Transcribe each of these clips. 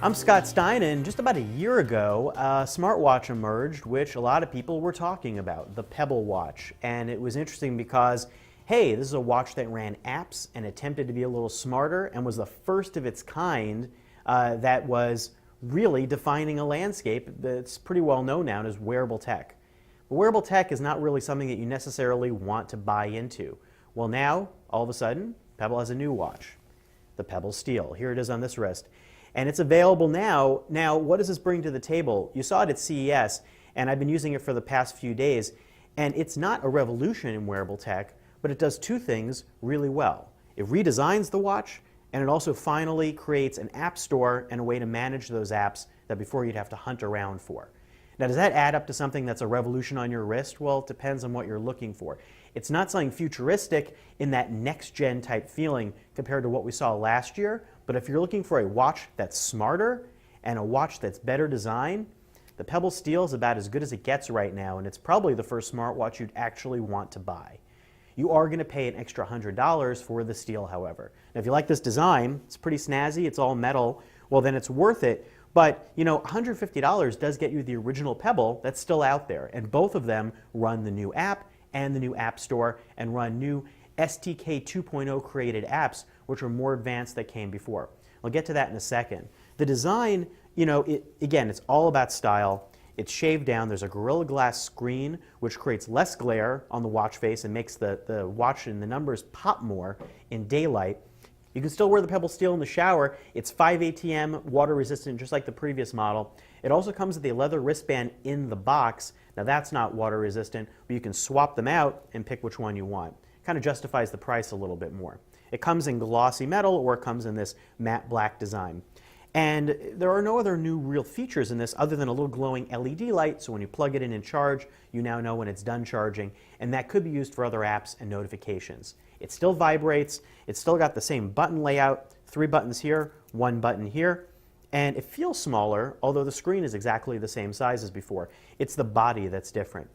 I'm Scott Stein, and just about a year ago, a smartwatch emerged, which a lot of people were talking about, the Pebble watch. And it was interesting because, hey, this is a watch that ran apps and attempted to be a little smarter and was the first of its kind that was really defining a landscape that's pretty well known now as wearable tech. But wearable tech is not really something that you necessarily want to buy into. Well, now, all of a sudden, Pebble has a new watch, the Pebble Steel. Here it is on this wrist. And it's available now. Now, what does this bring to the table? You saw it at CES, and I've been using it for the past few days. And it's not a revolution in wearable tech, but it does two things really well. It redesigns the watch, and it also finally creates an app store and a way to manage those apps that before you'd have to hunt around for. Now, does that add up to something that's a revolution on your wrist? Well, it depends on what you're looking for. It's not something futuristic in that next-gen type feeling compared to what we saw last year, but if you're looking for a watch that's smarter and a watch that's better designed, the Pebble Steel is about as good as it gets right now, and it's probably the first smartwatch you'd actually want to buy. You are going to pay an extra $100 for the Steel, however. Now, if you like this design, it's pretty snazzy, it's all metal, well, then it's worth it. But, you know, $150 does get you the original Pebble that's still out there, and both of them run the new app and the new App Store and run new SDK 2.0 created apps, which are more advanced that came before. I'll get to that in a second. The design, you know, again, it's all about style. It's shaved down. There's a Gorilla Glass screen, which creates less glare on the watch face and makes the watch and the numbers pop more in daylight. You can still wear the Pebble Steel in the shower. It's 5 ATM, water resistant, just like the previous model. It also comes with a leather wristband in the box. Now that's not water resistant, but you can swap them out and pick which one you want. Kind of justifies the price a little bit more. It comes in glossy metal or it comes in this matte black design. And there are no other new real features in this other than a little glowing LED light, so when you plug it in and charge, you now know when it's done charging, and that could be used for other apps and notifications. It still vibrates, it's still got the same button layout, 3 buttons here, 1 button here, and it feels smaller, although the screen is exactly the same size as before. It's the body that's different.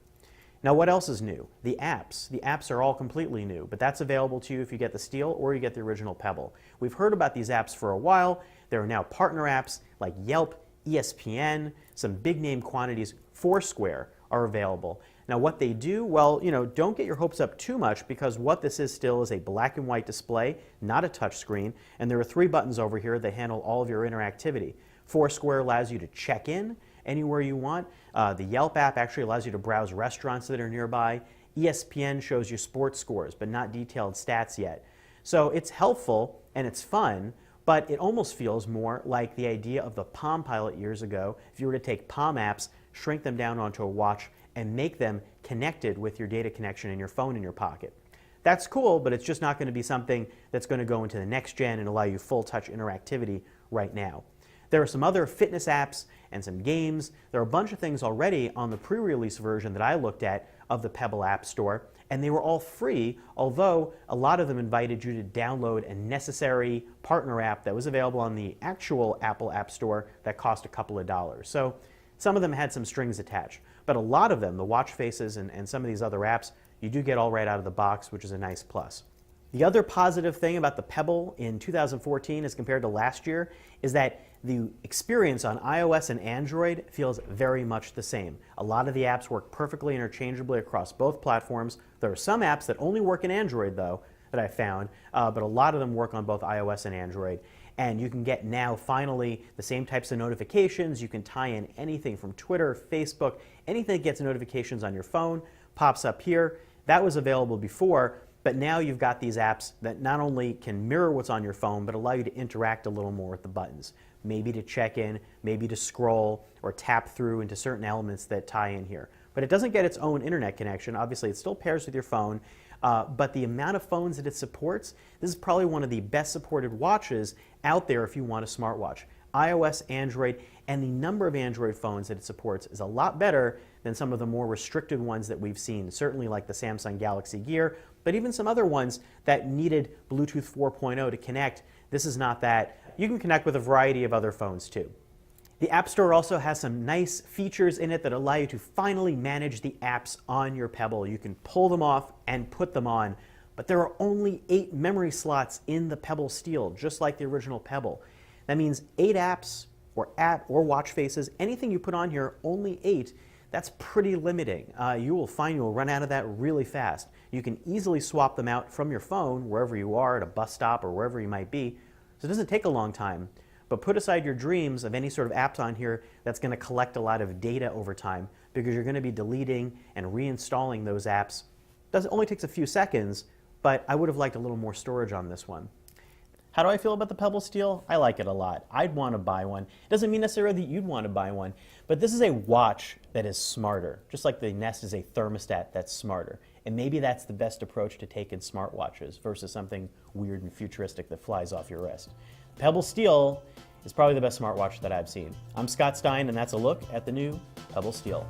Now, what else is new? The apps. The apps are all completely new, but that's available to you if you get the Steel or you get the original Pebble. We've heard about these apps for a while. There are now partner apps like Yelp, ESPN, some big name quantities, Foursquare are available. Now, what they do, well, you know, don't get your hopes up too much because what this is still is a black and white display, not a touch screen, and there are 3 buttons over here that handle all of your interactivity. Foursquare allows you to check in anywhere you want. The Yelp app actually allows you to browse restaurants that are nearby. ESPN shows you sports scores, but not detailed stats yet. So it's helpful and it's fun, but it almost feels more like the idea of the Palm Pilot years ago. If you were to take Palm apps, shrink them down onto a watch, and make them connected with your data connection in your phone in your pocket. That's cool, but it's just not going to be something that's going to go into the next gen and allow you full touch interactivity right now. There are some other fitness apps and some games. There are a bunch of things already on the pre-release version that I looked at of the Pebble App Store, and they were all free, although a lot of them invited you to download a necessary partner app that was available on the actual Apple App Store that cost a couple of dollars. So some of them had some strings attached, but a lot of them, the watch faces and some of these other apps, you do get all right out of the box, which is a nice plus. The other positive thing about the Pebble in 2014 as compared to last year is that the experience on iOS and Android feels very much the same. A lot of the apps work perfectly interchangeably across both platforms. There are some apps that only work in Android, though, that I found, but a lot of them work on both iOS and Android. And you can get now, finally, the same types of notifications. You can tie in anything from Twitter, Facebook, anything that gets notifications on your phone pops up here. That was available before, but now you've got these apps that not only can mirror what's on your phone, but allow you to interact a little more with the buttons. Maybe to check in, maybe to scroll or tap through into certain elements that tie in here. But it doesn't get its own internet connection. Obviously, it still pairs with your phone, but the amount of phones that it supports, this is probably one of the best supported watches out there if you want a smartwatch. iOS, Android, and the number of Android phones that it supports is a lot better than some of the more restricted ones that we've seen, certainly like the Samsung Galaxy Gear, but even some other ones that needed Bluetooth 4.0 to connect. This is not that. You can connect with a variety of other phones too. The App Store also has some nice features in it that allow you to finally manage the apps on your Pebble. You can pull them off and put them on, but there are only 8 memory slots in the Pebble Steel, just like the original Pebble. That means 8 apps or app or watch faces, anything you put on here, only 8, that's pretty limiting. You will find you'll run out of that really fast. You can easily swap them out from your phone wherever you are, at a bus stop or wherever you might be. So it doesn't take a long time. But put aside your dreams of any sort of apps on here that's going to collect a lot of data over time, because you're going to be deleting and reinstalling those apps. It only takes a few seconds, but I would have liked a little more storage on this one. How do I feel about the Pebble Steel? I like it a lot. I'd want to buy one. It doesn't mean necessarily that you'd want to buy one, but this is a watch that is smarter, just like the Nest is a thermostat that's smarter. And maybe that's the best approach to take in smartwatches versus something weird and futuristic that flies off your wrist. Pebble Steel is probably the best smartwatch that I've seen. I'm Scott Stein, and that's a look at the new Pebble Steel.